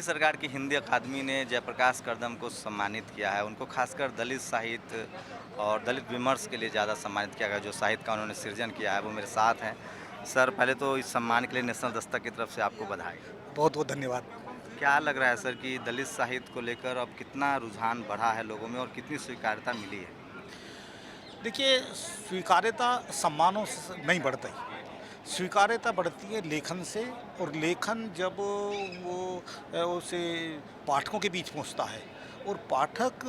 दिल्ली सरकार की हिंदी अकादमी ने जयप्रकाश करदम को सम्मानित किया है। उनको खासकर दलित साहित्य और दलित विमर्श के लिए ज़्यादा सम्मानित किया गया। जो साहित्य का उन्होंने सृजन किया है वो मेरे साथ हैं। सर, पहले तो इस सम्मान के लिए नेशनल दस्तक की तरफ से आपको बधाई। बहुत बहुत धन्यवाद। क्या लग रहा है सर कि दलित साहित्य को लेकर अब कितना रुझान बढ़ा है लोगों में और कितनी स्वीकार्यता मिली है? देखिए, स्वीकार्यता सम्मानों से नहीं बढ़ती, स्वीकार्यता बढ़ती है लेखन से। और लेखन जब उसे पाठकों के बीच पहुंचता है और पाठक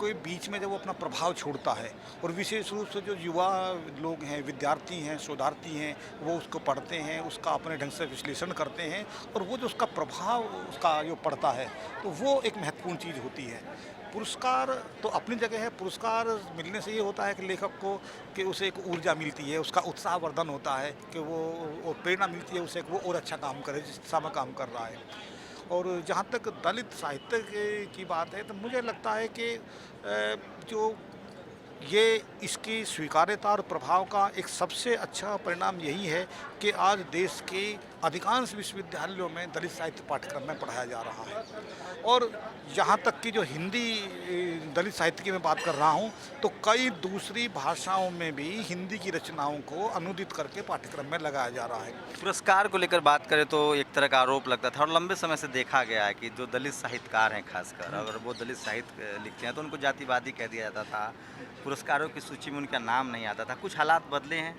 के बीच में जब वो अपना प्रभाव छोड़ता है, और विशेष रूप से जो युवा लोग हैं, विद्यार्थी हैं, शोधार्थी हैं, वो उसको पढ़ते हैं, उसका अपने ढंग से विश्लेषण करते हैं, और वो जो उसका प्रभाव उसका जो पड़ता है, तो वो एक महत्वपूर्ण चीज़ होती है। पुरस्कार तो अपनी जगह है। पुरस्कार मिलने से ये होता है कि लेखक को कि उसे एक ऊर्जा मिलती है, उसका उत्साहवर्धन होता है, कि वो प्रेरणा मिलती है उसे कि वो और अच्छा काम करे जिस दिशा में काम कर रहा है। और जहाँ तक दलित साहित्य की बात है, तो मुझे लगता है कि जो ये इसकी स्वीकार्यता और प्रभाव का एक सबसे अच्छा परिणाम यही है कि आज देश के अधिकांश विश्वविद्यालयों में दलित साहित्य पाठ्यक्रम में पढ़ाया जा रहा है। और यहाँ तक कि जो हिंदी दलित साहित्य की मैं बात कर रहा हूँ, तो कई दूसरी भाषाओं में भी हिंदी की रचनाओं को अनुदित करके पाठ्यक्रम में लगाया जा रहा है। पुरस्कार को लेकर बात करें तो एक तरह का आरोप लगता था और लंबे समय से देखा गया है कि जो दलित साहित्यकार हैं, खासकर अगर वो दलित साहित्य लिखते हैं तो उनको जातिवादी कह दिया जाता था। पुरस्कारों की सूची में उनका नाम नहीं आता था। कुछ हालात बदले हैं?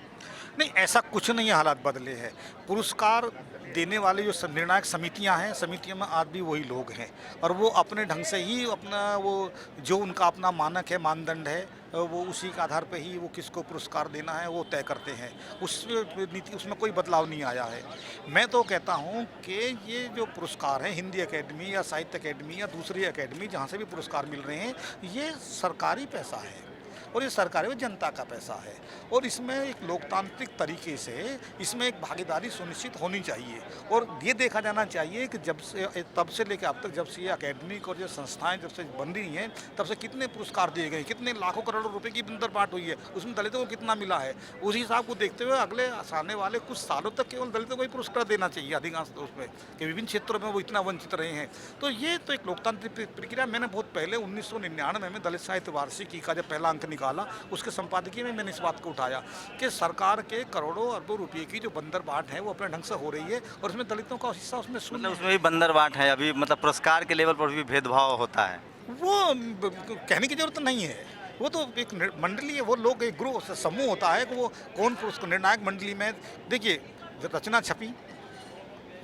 नहीं, ऐसा कुछ नहीं है, हालात बदले हैं। पुरस्कार देने वाले जो निर्णायक समितियां हैं, समितियों में आज भी वही लोग हैं, और वो अपने ढंग से ही अपना वो जो उनका अपना मानक है, मानदंड है, वो उसी के आधार पे ही वो किसको पुरस्कार देना है वो तय करते हैं। उस नीति उसमें कोई बदलाव नहीं आया है। मैं तो कहता हूँ कि ये जो पुरस्कार हैं, हिंदी अकेडमी या साहित्य अकेडमी या दूसरी अकेडमी जहाँ से भी पुरस्कार मिल रहे हैं, ये सरकारी पैसा है, और ये सरकारी जनता का पैसा है, और इसमें एक लोकतांत्रिक तरीके से इसमें एक भागीदारी सुनिश्चित होनी चाहिए। और ये देखा जाना चाहिए कि तब से लेकर अब तक, जब से ये अकेडमिक और जो संस्थाएं जब से बन रही हैं, तब से कितने पुरस्कार दिए गए, कितने लाखों करोड़ों रुपए की बंदर बांट हुई है, उसमें दलितों को कितना मिला है। उसी हिसाब को देखते हुए अगले आने वाले कुछ सालों तक केवल दलितों को ही पुरस्कार देना चाहिए अधिकांश उसमें, कि विभिन्न क्षेत्रों में वो इतना वंचित रहे हैं। तो ये तो एक लोकतांत्रिक प्रक्रिया। मैंने बहुत पहले 1999 में दलित साहित्य वार्षिकी का जब पहला अंक निकाला, उसके संपादकीय में मैंने इस बात को उठाया कि सरकार के करोड़ों अरबों रुपए की जो बंदर बांट है वो अपने ढंग से हो रही है, और उसमें दलितों का हिस्सा उसमें शून्य। मतलब उसमें भी बंदर बांट है अभी, मतलब पुरस्कार के लेवल पर भी भेदभाव होता है। वो कहने की जरूरत नहीं है। वो तो एक मंडली है, वो लोग एक ग्रुप समूह होता है कि वो कौन पुरस्कार निर्णायक मंडली में। देखिए, जब रचना छपी,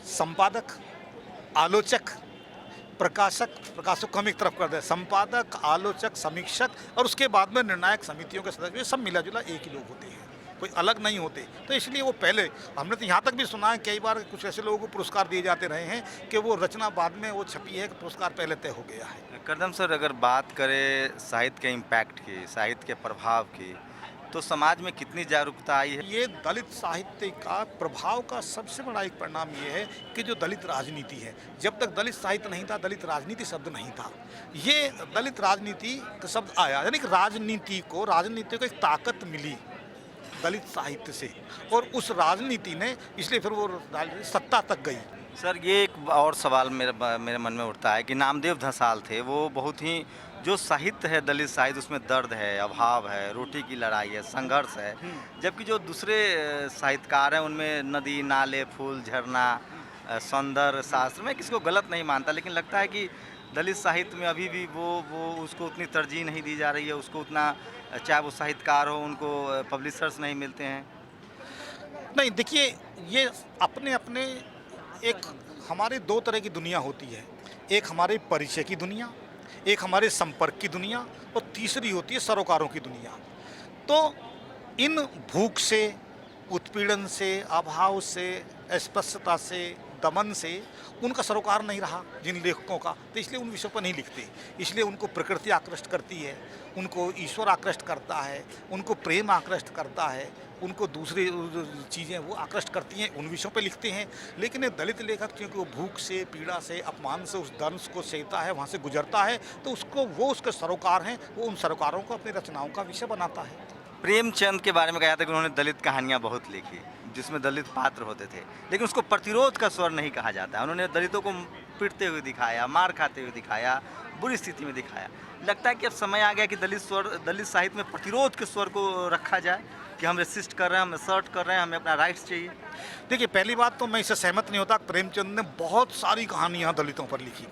संपादक, आलोचक, प्रकाशक को हम एक तरफ कर दे, संपादक, आलोचक, समीक्षक, और उसके बाद में निर्णायक समितियों के सदस्य, ये सब मिला जुला एक ही लोग होते हैं, कोई अलग नहीं होते। तो इसलिए वो पहले हमने तो यहाँ तक भी सुना है कई बार कुछ ऐसे लोगों को पुरस्कार दिए जाते रहे हैं कि वो रचना बाद में वो छपी है कि पुरस्कार पहले तय हो गया है। करदम सर, अगर बात करें साहित्य के इम्पैक्ट की, साहित्य के प्रभाव की, तो समाज में कितनी जागरूकता आई है? ये दलित साहित्य का प्रभाव का सबसे बड़ा एक परिणाम ये है कि जो दलित राजनीति है, जब तक दलित साहित्य नहीं था, दलित राजनीति शब्द नहीं था। ये दलित राजनीति का शब्द आया, यानी कि राजनीति को एक ताकत मिली दलित साहित्य से, और उस राजनीति ने, इसलिए फिर वो राजनीति सत्ता तक गई। सर, ये एक और सवाल मेरे मन में उठता है कि नामदेव धसाल थे, वो बहुत ही जो साहित्य है, दलित साहित्य, उसमें दर्द है, अभाव है, रोटी की लड़ाई है, संघर्ष है, जबकि जो दूसरे साहित्यकार हैं उनमें नदी, नाले, फूल, झरना, सौंदर्य शास्त्र, मैं किसी को गलत नहीं मानता, लेकिन लगता है कि दलित साहित्य में अभी भी वो उसको उतनी तरजीह नहीं दी जा रही है, उसको उतना, चाहे वो साहित्यकार हो, उनको पब्लिशर्स नहीं मिलते हैं। नहीं, देखिए, ये अपने अपने एक हमारे दो तरह की दुनिया होती है। एक हमारे परिचय की दुनिया, एक हमारे संपर्क की दुनिया, और तीसरी होती है सरोकारों की दुनिया। तो इन भूख से, उत्पीड़न से, अभाव से, अस्पृश्यता से, दमन से उनका सरोकार नहीं रहा जिन लेखकों का, तो इसलिए उन विषयों पर नहीं लिखते। इसलिए उनको प्रकृति आकृष्ट करती है, उनको ईश्वर आकृष्ट करता है, उनको प्रेम आकृष्ट करता है, उनको दूसरी चीज़ें वो आकृष्ट करती हैं, उन विषयों पे लिखते हैं। लेकिन एक दलित लेखक क्योंकि वो भूख से, पीड़ा से, अपमान से उस दंश को सहता है, वहाँ से गुजरता है, तो उसके सरोकार हैं, वो उन सरोकारों को अपनी रचनाओं का विषय बनाता है। प्रेमचंद के बारे में कहा था कि उन्होंने दलित कहानियाँ बहुत लिखी। जिसमें दलित पात्र होते थे, लेकिन उसको प्रतिरोध का स्वर नहीं कहा जाता है। उन्होंने दलितों को पीटते हुए दिखाया, मार खाते हुए दिखाया, बुरी स्थिति में दिखाया। लगता है कि अब समय आ गया कि दलित साहित्य में प्रतिरोध के स्वर को रखा जाए कि हम रेसिस्ट कर रहे हैं, हम असर्ट कर रहे हैं, हमें अपना राइट्स चाहिए। देखिए, पहली बात तो मैं इससे सहमत नहीं होता। प्रेमचंद ने बहुत सारी कहानियाँ दलितों पर लिखी।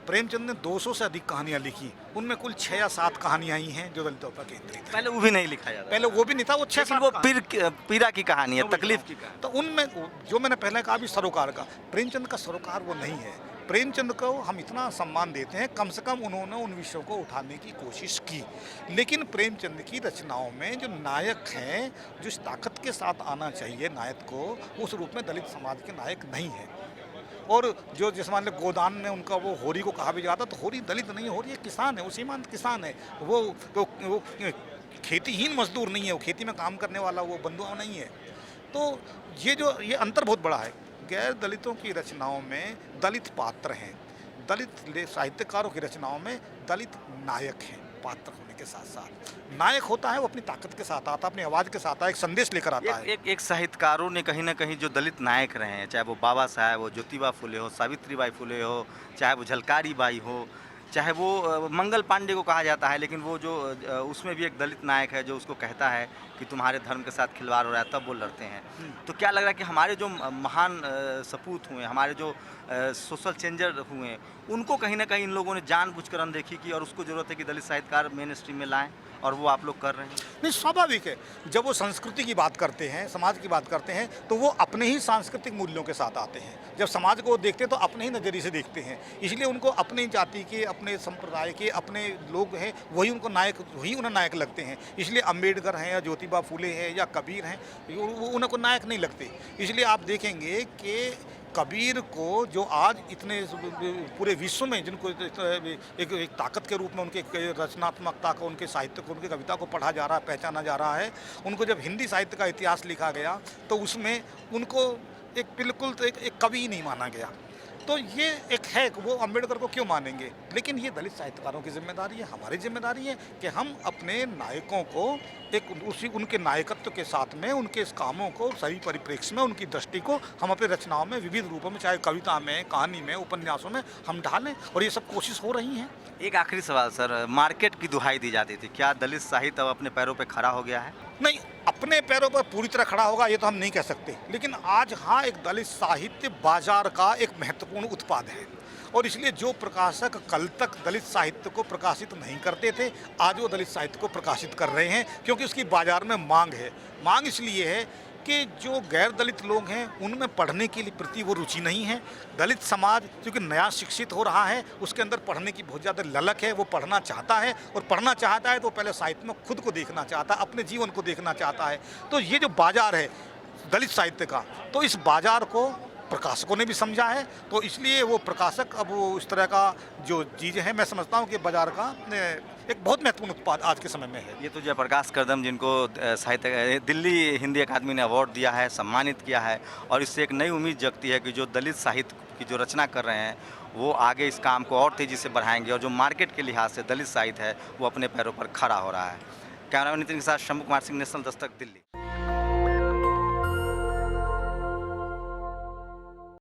प्रेमचंद ने 200 से अधिक कहानियाँ लिखी, उनमें कुल 6 या 7 कहानियाँ ही हैं जो दलितों पर केंद्रित हैं। पहले वो भी नहीं लिखा जाता, पहले वो भी नहीं था, वो 6 लेकिन 7 वो पीड़ा की कहानी है, तकलीफ की कहानी। तो उनमें जो मैंने पहले कहा भी सरोकार का, प्रेमचंद का सरोकार वो नहीं है। प्रेमचंद को हम इतना सम्मान देते हैं, कम से कम उन्होंने उन विषयों को उठाने की कोशिश की। लेकिन प्रेमचंद की रचनाओं में जो नायक हैं, जो इस ताकत के साथ आना चाहिए नायक को, उस रूप में दलित समाज के नायक नहीं है। और जो जैसे मान लो गोदान में उनका वो होरी को कहा भी जाता, तो होरी दलित नहीं है, होरी एक किसान है, वो सीमांत किसान है। वो खेतीहीन मजदूर नहीं है, वो खेती में काम करने वाला वो बंधुआ नहीं है। तो ये अंतर बहुत बड़ा है। गैर दलितों की रचनाओं में दलित पात्र हैं, दलित साहित्यकारों की रचनाओं में दलित नायक हैं। पात्र होने के साथ साथ नायक होता है, वो अपनी ताकत के साथ आता है, अपनी आवाज़ के साथ आता है, एक संदेश लेकर आता है। एक साहित्यकारों ने कहीं ना कहीं जो दलित नायक रहे हैं, चाहे वो बाबा साहब हो, ज्योतिबा फुले हो, सावित्रीबाई फुले हो, चाहे वो झलकारी बाई हो, चाहे वो मंगल पांडे को कहा जाता है, लेकिन वो जो उसमें भी एक दलित नायक है जो उसको कहता है कि तुम्हारे धर्म के साथ खिलवाड़ हो रहा है, तब वो लड़ते हैं। तो क्या लग रहा है कि हमारे जो महान सपूत हुए, हमारे जो सोशल चेंजर हुए, उनको कहीं ना कहीं इन लोगों ने जानबूझकर अनदेखी की, और उसको ज़रूरत है कि दलित साहित्यकार मेन स्ट्रीम में लाएं, और वो आप लोग कर रहे हैं। नहीं, स्वाभाविक है। जब वो संस्कृति की बात करते हैं, समाज की बात करते हैं, तो वो अपने ही सांस्कृतिक मूल्यों के साथ आते हैं। जब समाज को देखते हैं तो अपने ही नज़रिए से देखते हैं, इसलिए उनको अपनी जाति के, अपने संप्रदाय के, अपने लोग हैं, वही उन्हें नायक लगते हैं। इसलिए अम्बेडकर हैं या ज्योतिबा फुले हैं या कबीर हैं, वो उनको नायक नहीं लगते। इसलिए आप देखेंगे कि कबीर को जो आज इतने पूरे विश्व में जिनको एक ताकत के रूप में उनके रचनात्मकता को, उनके साहित्य को, उनकी कविता को पढ़ा जा रहा है, पहचाना जा रहा है, उनको जब हिंदी साहित्य का इतिहास लिखा गया तो उसमें उनको एक बिल्कुल एक कवि ही नहीं माना गया। तो ये एक है, वो अम्बेडकर को क्यों मानेंगे? लेकिन ये दलित साहित्यकारों की जिम्मेदारी है, हमारी जिम्मेदारी है कि हम अपने नायकों को उनके नायकत्व के साथ में उनके इस कामों को सही परिप्रेक्ष्य में, उनकी दृष्टि को हम अपनी रचनाओं में विविध रूपों में, चाहे कविता में, कहानी में, उपन्यासों में हम ढालें, और ये सब कोशिश हो रही हैं। एक आखिरी सवाल सर, मार्केट की दुहाई दी जाती थी, क्या दलित साहित्य अब अपने पैरों पर खड़ा हो गया है? नहीं, अपने पैरों पर पूरी तरह खड़ा होगा ये तो हम नहीं कह सकते, लेकिन आज हाँ, एक दलित साहित्य बाजार का एक महत्वपूर्ण उत्पाद है। और इसलिए जो प्रकाशक कल तक दलित साहित्य को प्रकाशित नहीं करते थे, आज वो दलित साहित्य को प्रकाशित कर रहे हैं, क्योंकि उसकी बाजार में मांग है। मांग इसलिए है कि जो गैर दलित लोग हैं उनमें पढ़ने के प्रति वो रुचि नहीं है। दलित समाज क्योंकि नया शिक्षित हो रहा है, उसके अंदर पढ़ने की बहुत ज़्यादा ललक है, वो पढ़ना चाहता है, और पढ़ना चाहता है तो पहले साहित्य में खुद को देखना चाहता है, अपने जीवन को देखना चाहता है। तो ये जो बाज़ार है दलित साहित्य का, तो इस बाज़ार को प्रकाशकों ने भी समझा है, तो इसलिए वो प्रकाशक अब वो इस तरह का जो चीज़ें हैं, मैं समझता हूँ कि बाज़ार का एक बहुत महत्वपूर्ण उत्पाद आज के समय में है। ये तो जयप्रकाश करदम, जिनको साहित्य दिल्ली हिंदी अकादमी ने अवार्ड दिया है, सम्मानित किया है, और इससे एक नई उम्मीद जगती है कि जो दलित साहित्य की जो रचना कर रहे हैं वो आगे इस काम को और तेज़ी से बढ़ाएंगे, और जो मार्केट के लिहाज से दलित साहित्य है वो अपने पैरों पर खड़ा हो रहा है। कैमरामैन नितिन के साथ शंभू कुमार सिंह, नेशनल दस्तक, दिल्ली।